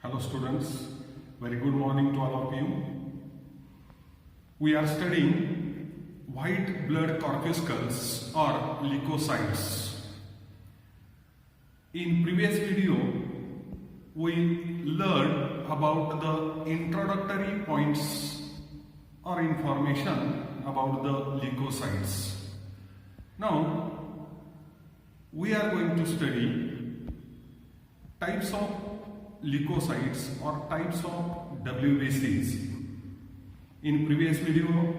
Hello students, very good morning to all of you. We are studying white blood corpuscles or leukocytes. In previous video, we learned about the introductory points or information about the leukocytes. Now, we are going to study types of leukocytes or types of WBCs. In previous video,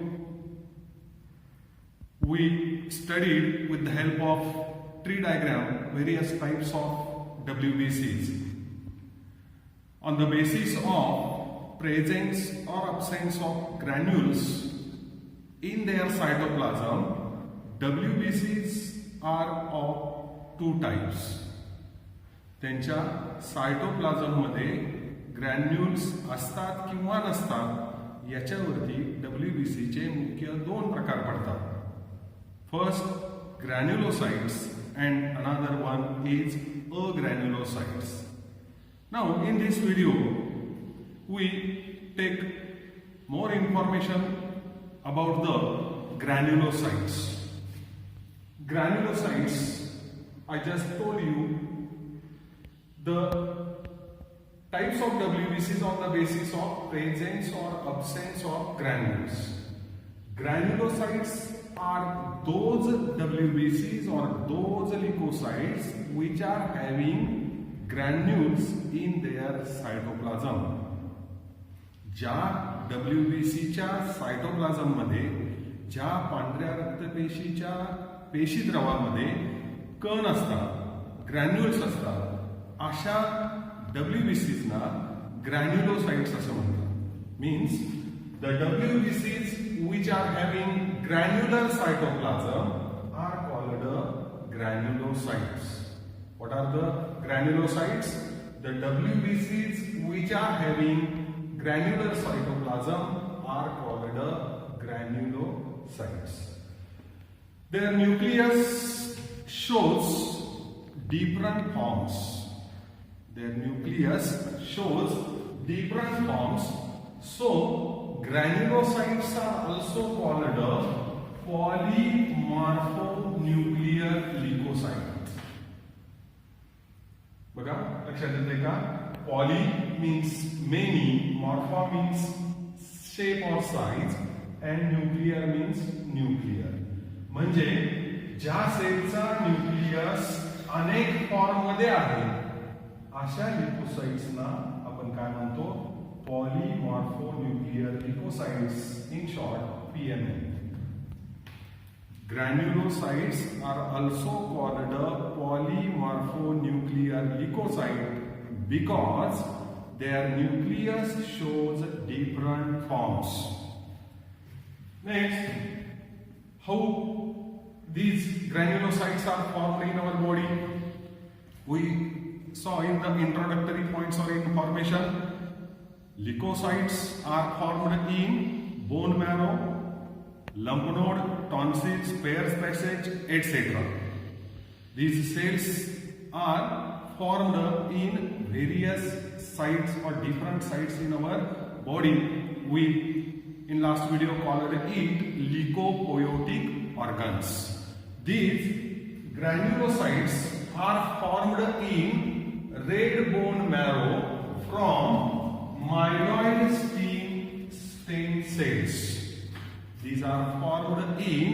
we studied with the help of tree diagram various types of WBCs. On the basis of presence or absence of granules in their cytoplasm, WBCs are of two types. त्यांच्या सायटोप्लाझममध्ये granules असतात किंवा नसतात याच्यावरती WBCचे मुख्य दोन प्रकार पडतात. First granulocytes and another one is agranulocytes. Now in this video we take more information about the granulocytes. Granulocytes, I just told you the types of WBCs on the basis of presence or absence of granules. Granulocytes are those WBCs or those leukocytes which are having granules in their cytoplasm. ज्या WBCच्या cytoplasm मध्ये ज्या पांढऱ्या रक्तपेशीच्या पेशीद्रवामध्ये कण असतात, granules असतात, अशा WBCs ना ग्रॅन्युलोसाइट्स असं म्हणतात. Means the WBCs which are having granular cytoplasm are called granulocytes. What are the granulocytes? The WBCs which are having granular cytoplasm are called granulocytes. Their nucleus shows different forms. Their nucleus shows different forms. So, granulocytes are also called polymorphonuclear leukocytes. बघा लक्षात येते का? Poly means many, morpho means shape or size, and nuclear means nuclear. म्हणजे ज्या सेलचा nucleus अनेक form मध्ये आहे अशा ल्युकोसाइट्सना आपण काय म्हणतो? Polymorphonuclear leucocytes, in short PML. Granulocytes are also called polymorphonuclear leukocyte because their nucleus shows different forms. Next, how these granulocytes are formed in our body? We saw in the introductory points or information. Leukocytes are formed in bone marrow, lymph node, tonsils, Peyer's passage, etc. These cells are formed in various sites or different sites in our body. We in last video called it leukopoietic organs. These granulocytes are formed in red bone marrow from myeloid stem cells. These are formed in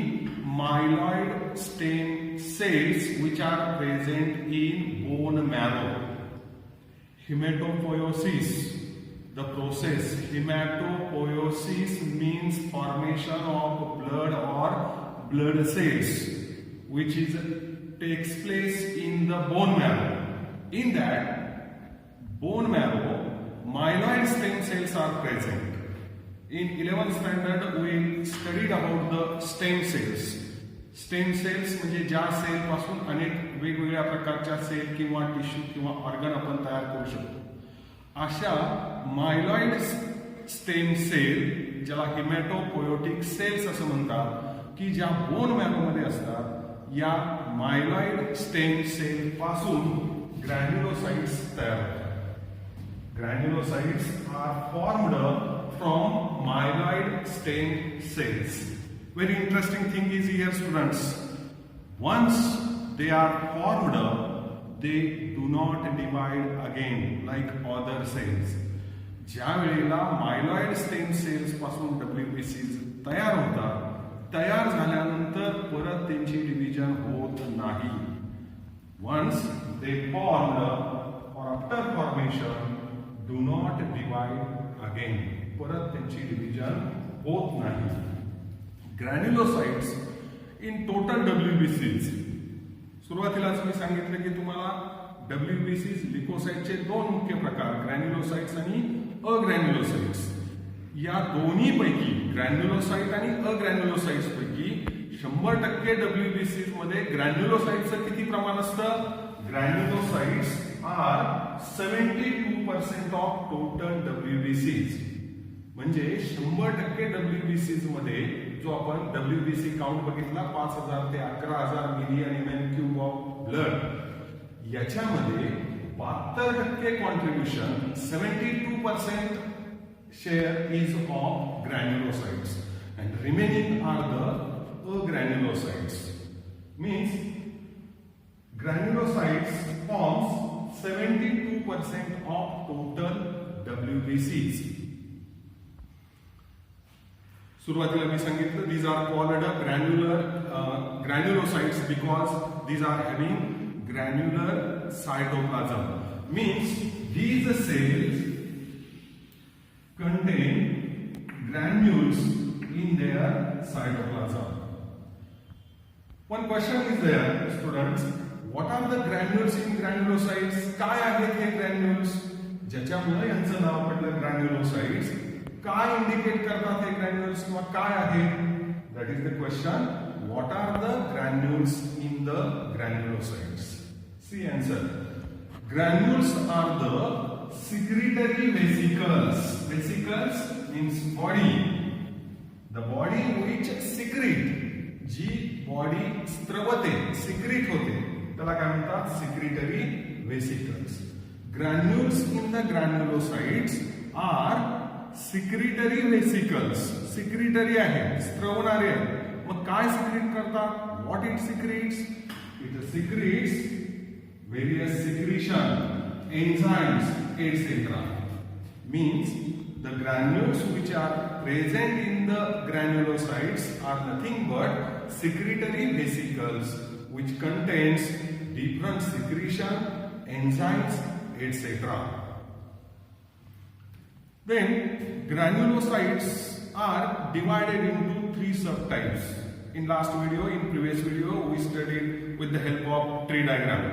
myeloid stem cells which are present in bone marrow. Hematopoiesis. The process hematopoiesis means formation of blood or blood cells which takes place in the bone marrow. In that bone marrow, myeloid stem cells are present. In 11th standard we studied about the stem cells. Stem cells म्हणजे ज्या cell पासून अनेक वेगवेगळ्या प्रकारच्या cell किंवा tissue किंवा organ आपण तयार करू शकतो. अशा मायलॉइड स्टेम सेल ज्याला हिमॅटोपोयोटिक सेल्स असं म्हणतात की ज्या बोन मॅरो मध्ये असतात, या मायलॉइड स्टेम सेल पासून ग्रॅन्युलोसाइट्स तयार होतात. granulocytes are formed from myeloid stem cells. Very interesting thing is here, students. Once they are formed, they do not divide again like other cells. ज्या वेळेला मायलॉइड स्टेम सेल्स पासून WBCs तयार होतात, तयार झाल्यानंतर परत त्यांची डिव्हिजन होत नाही. Once they formed or after formation do not divide again. परत त्यांची डिव्हिजन होत नाही. ग्रॅन्युलोसाइट्स इन टोटल WBCs. सुरुवातीलाच मी सांगितलं की तुम्हाला WBCs लिकोसाइटचे दोन मुख्य प्रकार, ग्रॅन्युलोसाइट्स आणि अग्रॅन्युलोसाइट्स. या दोन्ही पैकी ग्रॅन्युलोसाइट आणि अग्रॅन्युलोसाइट्स पैकी 100% WBCs मध्ये ग्रॅन्युलोसाइटचं किती प्रमाण असतं? ग्रॅन्युलोसाइट्स आर 72% ऑफ टोटल WBCs. म्हणजे 100% WBCs मध्ये जो आपण WBC काउंट बघितला 5,000 ते 11,000 मिलियन mm³ ऑफ ब्लड, याच्यामध्ये 72% contribution 72% share is of granulocytes and remaining are the agranulocytes. Means granulocytes forms 72% of total WBCs. सुरुवातीला मी सांगितलं these are called granulocytes because these are having granular cytoplasm. Means these cells contain granules in their cytoplasm. One question is there, students. What are the granules in granulocytes? काय आहेत हे granules? ज्याच्यामुळे यांचं नाव पडलं granulocytes. काय indicate करतात हे granules किंवा काय आहेत? That is the question. What are the granules in the granulocytes? See answer. Granules are the secretory vesicles. Vesicles means body. The body which secrete, जी बॉडी स्त्रवते, सिक्रिट होते, त्याला काय म्हणतात? Secretory vesicles. Granules in the granulocytes are secretory vesicles. Secretory आहे, स्त्रवणारे आहे. मग काय सिक्रिट करतात? What it secretes? It secretes various secretion, enzymes etcetera. Means the granules which are present in the granulocytes are nothing but secretory vesicles which contains different secretion, enzymes, etc. Then granulocytes are divided into 3 subtypes. In last video, in previous video, we studied with the help of tree diagram.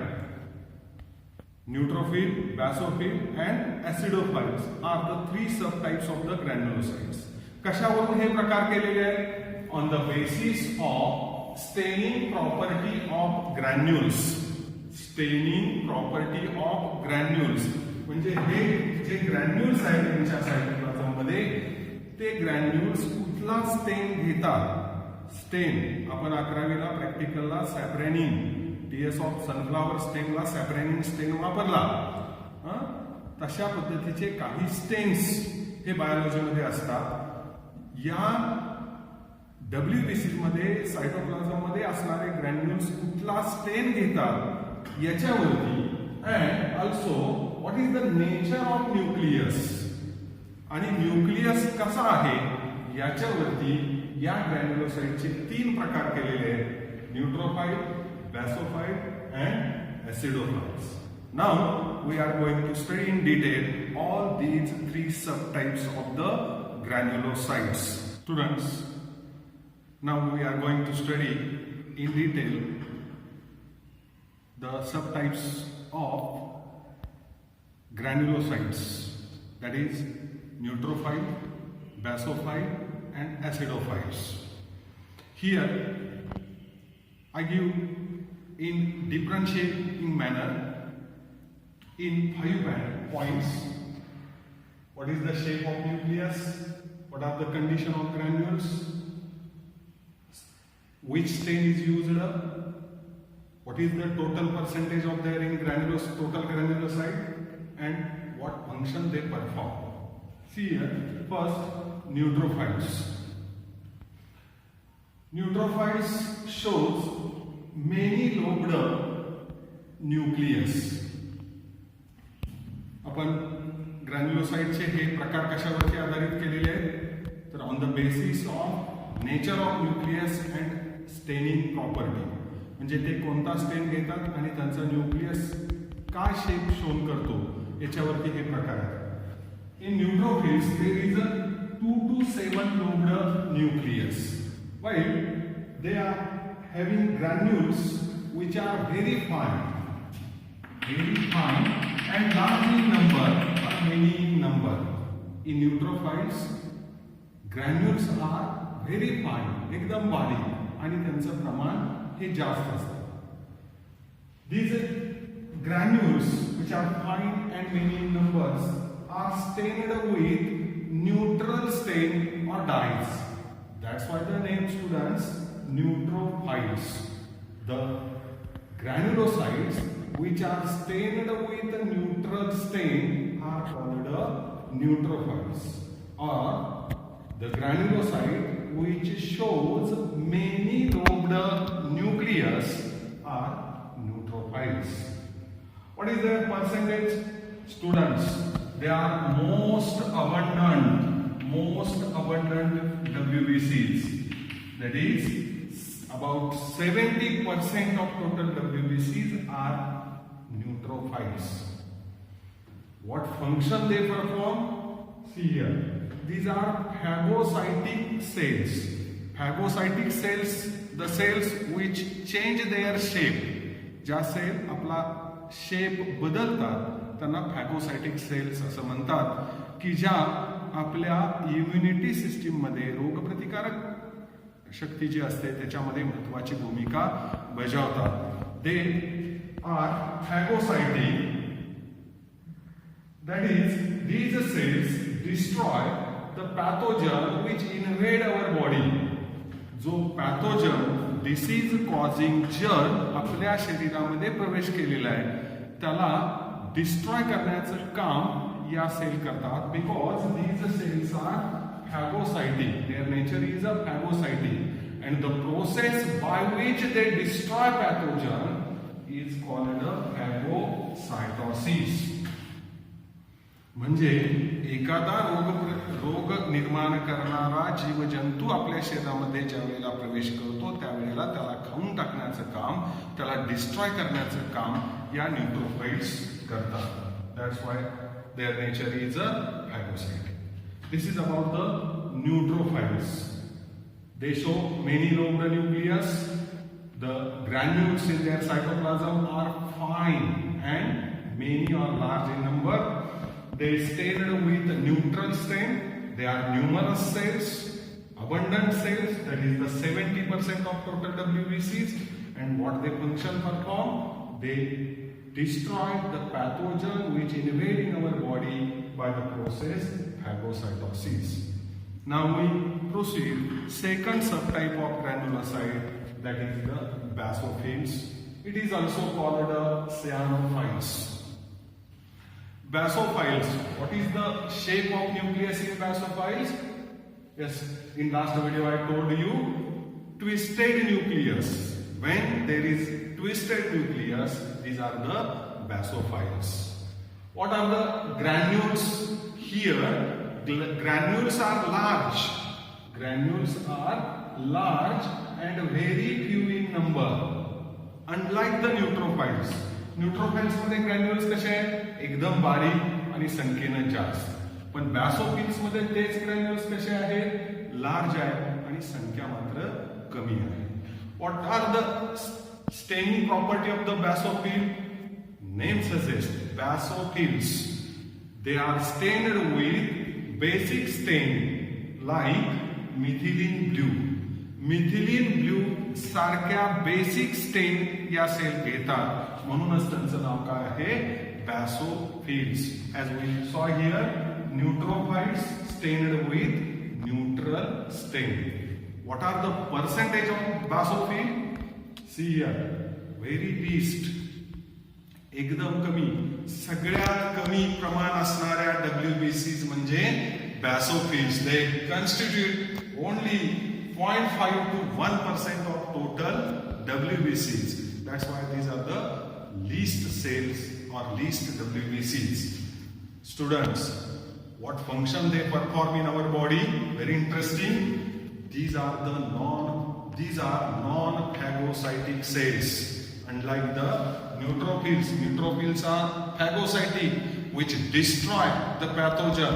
Neutrophil, basophil and acidophils are the 3 subtypes of the granulocytes. कशावरून हे प्रकार केलेले आहेत? On the basis of staining property of granules. Staining property of granules. म्हणजे हे जे granules आहेत त्यांच्या cytoplasm मध्ये, ते granules कुठला स्टेन घेतात? स्टेन आपण 11वीला प्रॅक्टिकलला सॅप्रेनिन, TS ऑफ सनफ्लावर स्टेनला सॅप्रेनिन स्टेन वापरला. तशा पद्धतीचे काही स्टेन्स हे बायोलॉजीमध्ये असतात. या WBC मध्ये सायटोप्लाझम मध्ये असणारे ग्रॅन्युल्स कुठला स्टेन घेतात याच्यावरती, and also what is the nature of nucleus, आणि न्यूक्लियस कसा आहे याच्यावरती या ग्रॅन्युलोसाइटचे 3 प्रकार केलेले आहेत: neutrophil, basophil and acidophils. Now we are going to study in detail all these 3 subtypes of the granulocytes. Students, now we are going to study in detail the subtypes of granulocytes, that is neutrophil, basophil and acidophils. Here I give in differentiating manner in 5 points. What is the shape of nucleus? What are the condition of granules? Which stain is used? What is the total percentage of there in total granulocyte? And what function they perform. See here, first neutrophils. Neutrophils shows many lobed nucleus. आपण ग्रॅन्युलोसाइटचे हे प्रकार कशावरती आधारित केलेले आहेत तर on the basis of nature of nucleus and staining property. म्हणजे ते कोणता stand घेतात आणि त्यांचा न्यूक्लियस काय शेप शोन करतो याच्यावरती हे प्रकार आहेत. In neutrophils there is a 2 to 7 lobed nucleus, while they are having granules which are very fine and large in number or many in number. In neutrophils, granules are very fine, एकदम बारीक आणि त्यांचं प्रमाण हे जास्त असतं. These granules which are fine and many in numbers are stained with neutral stain or dyes. That's why the name students neutrophils. The granulocytes which are stained with a neutral stain are called neutrophils, or the granulocyte which shows many lobed nucleus are neutrophils. What is their percentage? Students, they are most abundant WBCs. That is, about 70% of total WBCs are neutrophils. What function they perform? See here. These are phagocytic cells. Phagocytic cells, the cells which change their shape. ज्या cell आपला shape बदलतात त्यांना phagocytic sales असं म्हणतात, की ज्या आपल्या immunity system मध्ये रोगप्रतिकारक शक्ती जी असते त्याच्यामध्ये महत्वाची भूमिका बजावतात. They are phagocytic. That is, these cells destroy the pathogen which invade our body. जो pathogen, disease causing जर्म आपल्या शरीरामध्ये प्रवेश केलेला आहे त्याला डिस्ट्रॉय करण्याचं काम या सेल करतात. Because these cells are phagocytic. Their nature is a phagocytic, and the process by which they destroy pathogen is called a phagocytosis. म्हणजे एखादा रोग निर्माण करणारा जीवजंतू आपल्या शरीरामध्ये ज्या वेळेला प्रवेश करतो त्यावेळेला त्याला खाऊन टाकण्याचं काम, त्याला डिस्ट्रॉय करण्याचं काम या न्यूट्रोफाइल्स करतात. That's why their nature is a phagocyte. This is about the neutrophils. They show many lobed nucleus. The granules in their cytoplasm are fine and many are large in number. They stained with neutral stain. They are numerous cells, abundant cells, that is the 70% of total WBCs. And what they function perform? They destroy the pathogen which invading our body by the process phagocytosis. Now we proceed. Second subtype of granulocyte, that is the basophils. It is also called cyanophiles. Basophils. What is the shape of nucleus in basophils? Yes, in last video I told you twisted nucleus. When there is twisted nucleus, these are the basophils. What are the granules here? Granules are large. Granules are large and very few in number. Unlike the neutrophils. न्यूट्रोफाइल्स मध्ये granules कसे आहेत एकदम बारीक आणि संख्येनं जास्त. पण बॅसोफिल्स मध्ये तेच ग्रॅन्युल्स कसे आहेत लार्ज आहेत आणि संख्या मात्र कमी आहे. What are the staining property of the basophil? Name suggest basophils. They are stained with basic stain like methylene blue. Methylene blue सारख्या बेसिक स्टेन या सेल घेतात म्हणूनच त्यांचं नाव काय आहे basophils. As we saw here neutrophils stained with neutral stain. What are the percentage of basophil? See here, very least एकदम कमी, सगळ्यात कमी प्रमाण असणाऱ्या WBCs म्हणजे basophils. They constitute only 0.5 to 1% of total WBCs. That's why these are the least cells or least WBCs. Students, what function they perform in our body? Very interesting. These are non-phagocytic cells. Unlike the neutrophils, neutrophils are phagocytic, which destroy the pathogen.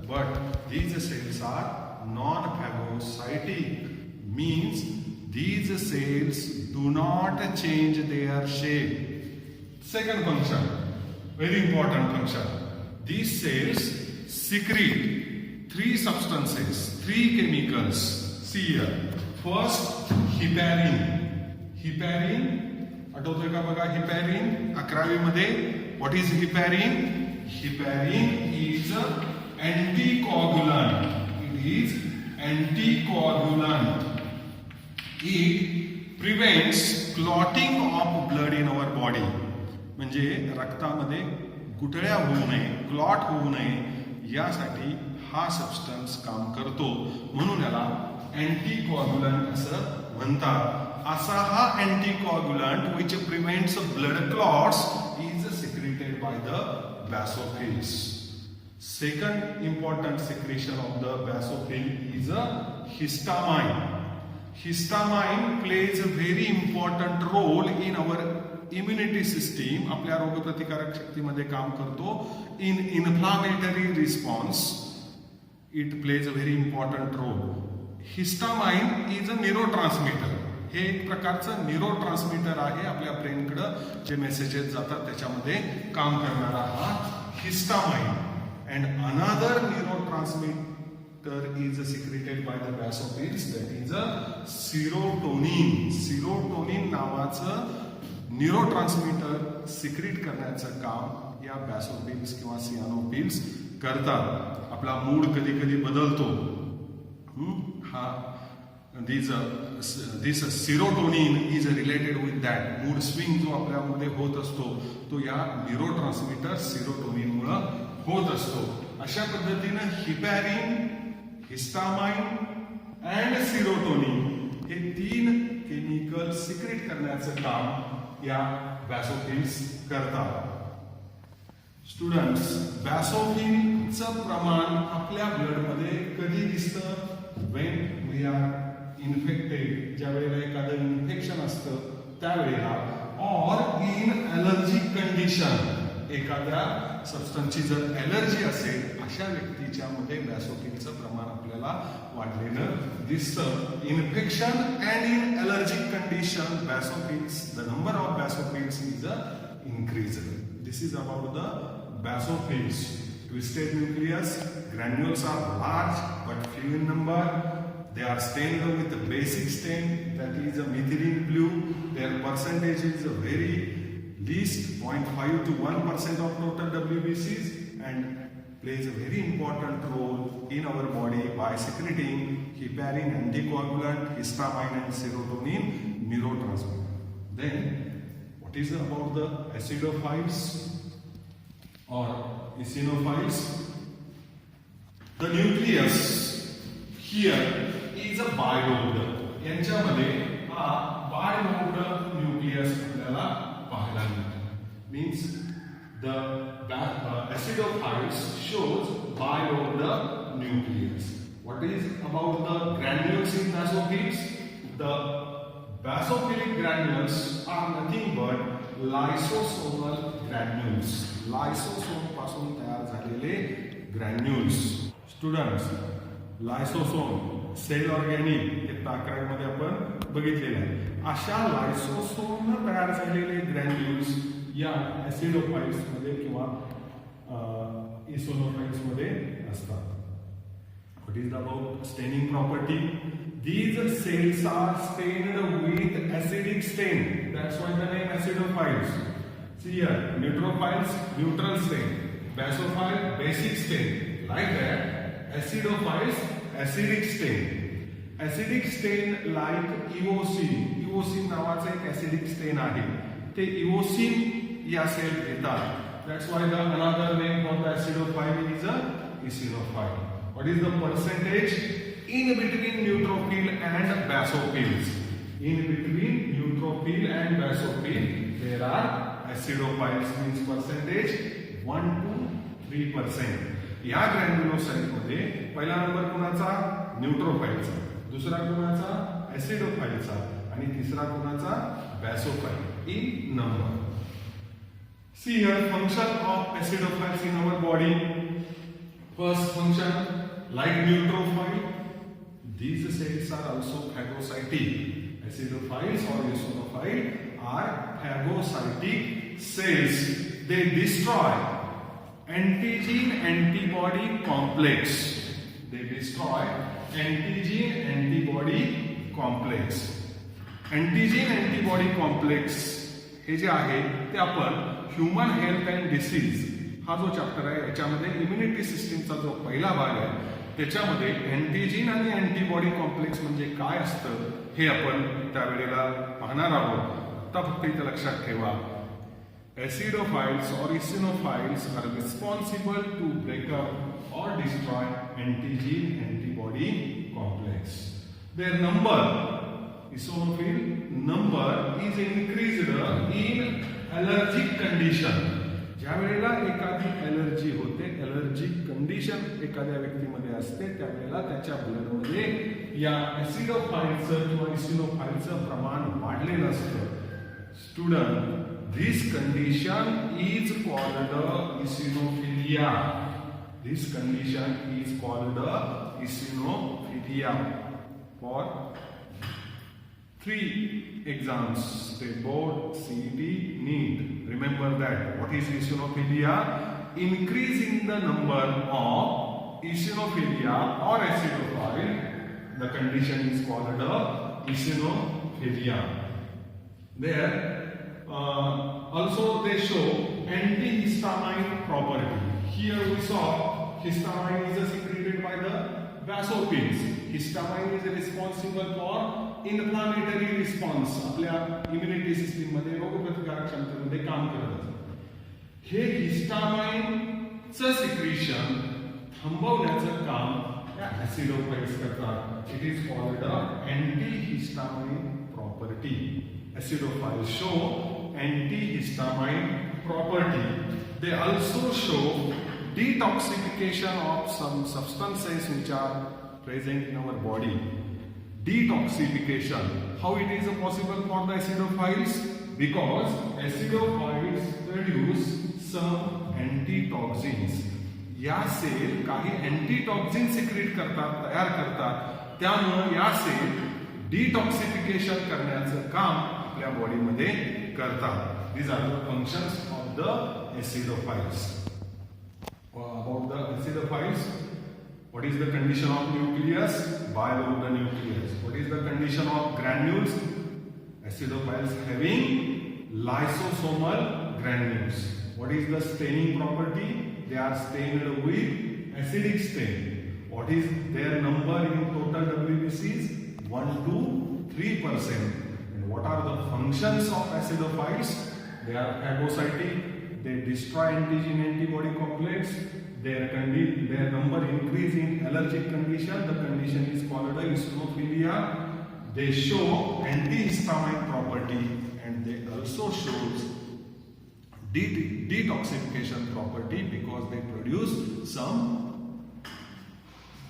But these cells are non-phagocytic, means these cells do not change their shape. Second function, very important function. These cells secrete three substances, three chemicals. See here. First, heparin. Heparin, आठवतोय का बघा heparin? 11वी मध्ये what is heparin? Heparin is anticoagulant. It is anticoagulant. It prevents clotting of blood in our body. म्हणजे रक्तामध्ये गुठळ्या होऊ नये, clot होऊ नये यासाठी हा सबस्टन्स काम करतो, म्हणून याला अँटीकोअग्युलंट असं म्हणतात. असा हा anticoagulant which prevents blood clots is secreted by the basophils. Second important secretion of the basophil is a histamine. Histamine plays a very important role in our immunity system. आपल्या रोगप्रतिकारक शक्तीमध्ये काम करतो. In inflammatory response, it plays a very important role. Histamine is a neurotransmitter. हे एक प्रकारचं neurotransmitter आहे. आपल्या ब्रेनकडे जे messages जातात त्याच्यामध्ये काम करणारा हा histamine. And another neurotransmitter is secreted by the basophils, that is a serotonin. Serotonin नावाचं न्यूरोट्रान्समीटर सिक्रेट करण्याचं काम या basophils किंवा सियानोफिल्स करतात. आपला मूड कधी कधी बदलतो. This serotonin is related with that. Mood swing जो आपल्यामध्ये होत असतो तो या न्यूरोट्रान्समीटर सेरोटोनिन मुळे होत असतो. अशा पद्धतीनं हिपॅरिन, हिस्टामाइन अँड सेरोटोनिन हे तीन केमिकल सिक्रेट करण्याचं काम या basophils करतात. स्टुडंट्स, basophilचं प्रमाण आपल्या ब्लडमध्ये कधी दिसतं? when we are infected, ज्या वेळेला एखादं इन्फेक्शन असतं त्यावेळेला, और इन अलर्जिक कंडिशन, एखाद्या सबस्टन्सची जर अलर्जी असेल अशा व्यक्तीच्या मध्ये basophilचं प्रमाण आपल्याला वाढलेलं दिसतं. Infection and in allergic condition basophils, the number of basophils is increased. This is about the basophils. Twisted nucleus, granules are large but few in number. They are stained with the basic stain, that is a methylene blue. Their percentage is a very least 0.5 to 1% of total WBCs and plays a very important role in our body by secreting heparin, anticoagulant, histamine and serotonin neurotransmitter. Then what is about the acidophils or eosinophils? The nucleus here is a bilobed. यांच्यामध्ये हा bilobed nucleus आपल्याला पाहायला मिळतो. Means the acidophils shows bilobed nucleus. What is about the granules in basophils? The basophilic granules are nothing but lysosomal granules. लायसोसोम पासून तयार झालेले granules. Students, लायसोसोम cell organic हे पॅक्राइड मध्ये आपण बघितलेलं आहे. अशा लायसोसोम तयार झालेले ग्रॅन्युल्स या ऍसिडोफाइल्स मध्ये किंवा इसोनोफाइल्स मध्ये असतात. What is about staining property? These cells are stained with acidic stain. That's why the name acidophils. See here, neutrophils, neutral stain, basophile, basic stain. Like that, acidophils, acidic stain. Acidic stain like eosin. Eosin नावाचं एक acidic stain आहे. ते eosin या cell येतात. That's why the another name for the acidophile is a eosinophile. What is the percentage in between neutrophil and basophils? In between neutrophil and basophil, there are acidophiles, means percentage 1 to 3%. या ग्रॅन्युलोसाइट मध्ये पहिला number कोणाचा? न्यूट्रोफाइलचा, दुसरा कोणाचा? ऍसिडोफाइलचा, आणि तिसरा कोणाचा? बॅसोफाइल इन number. See here function of acidophiles in our body. First function, like neutrophile, these cells are also phagocytic. Acidophiles or eosinophile are phagocytic cells. They destroy antigen-antibody complex. They destroy antigen-antibody complex. Antigen-antibody complex हे जे आहे ते आपण human health and disease हा जो chapter आहे याच्यामध्ये immunity सिस्टीमचा जो पहिला भाग आहे त्याच्यामध्ये अँटीजीन आणि अँटीबॉडी कॉम्प्लेक्स म्हणजे काय असतं हे आपण त्यावेळेला पाहणार आहोत. आता फक्त इथे लक्षात ठेवा, acidophils or eosinophils are responsible to break up or destroy antigen-antibody complex. Their number, eosinophil number is increased in allergic condition. ज्या वेळेला एखादी ॲलर्जी होते, ॲलर्जिक कंडिशन एखाद्या व्यक्तीमध्ये असते, त्यावेळेला त्याच्या ब्लडमध्ये या ॲसिडोफाइलचं किंवा इसिनोफाइलचं प्रमाण वाढलेलं असतं. Student, this condition is called eosinophilia. This condition is called eosinophilia. For 3 exams, state board, CET, NEET. Remember that. What is eosinophilia? Increase in the number of eosinophilia or acidophile. The condition is called eosinophilia. There, also they show antihistamine property. Here we saw histamine is secreted by the basophils. Histamine is responsible for inflammatory response. आपल्या immunity system मध्ये रोगप्रतिकारक क्षमतेमध्ये काम करत असतं. हे हिस्टामाइनचं secretion थांबवण्याचं काम या ऍसिडोफाइल्स करतात. It is called antihistamine property. Acidophiles show antihistamine property. They also show detoxification of some substances which are present in our body. Detoxification. How it is possible for the acidophiles? Because acidophiles produce some antitoxins. या cell काही antitoxin secrete करतात, तयार करतात. त्यामुळे या cell detoxification करण्याचं काम आपल्या बॉडीमध्ये करतात. These are the functions of the acidophiles. About the acidophiles, what is the condition of nucleus? Bio of the nucleus. What is the condition of granules? Acidophiles having lysosomal granules. What is the staining property? They are stained with acidic stain. What is their number in total WBCs? 1 to 3%. And what are the functions of acidophiles? They are phagocytic. They destroy antigen-antibody complex. Their number increase in allergic condition. The condition is called eosinophilia. They show antihistamine property, and they also shows detoxification property because they produce some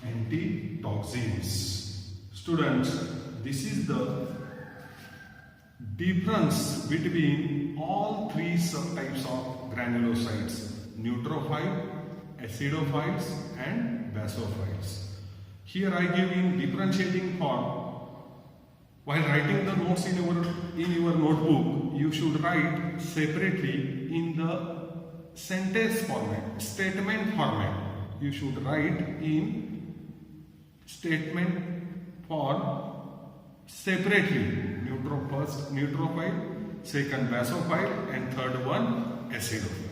antitoxins. Students, this is the difference between all 3 subtypes of granulocytes: neutrophile, acidophiles and basophiles. Here I give in differentiating form. While writing the notes in your notebook, you should write separately in the sentence format, statement format. You should write in statement form separately. First neutrophile, second basophile, and third one acidophile.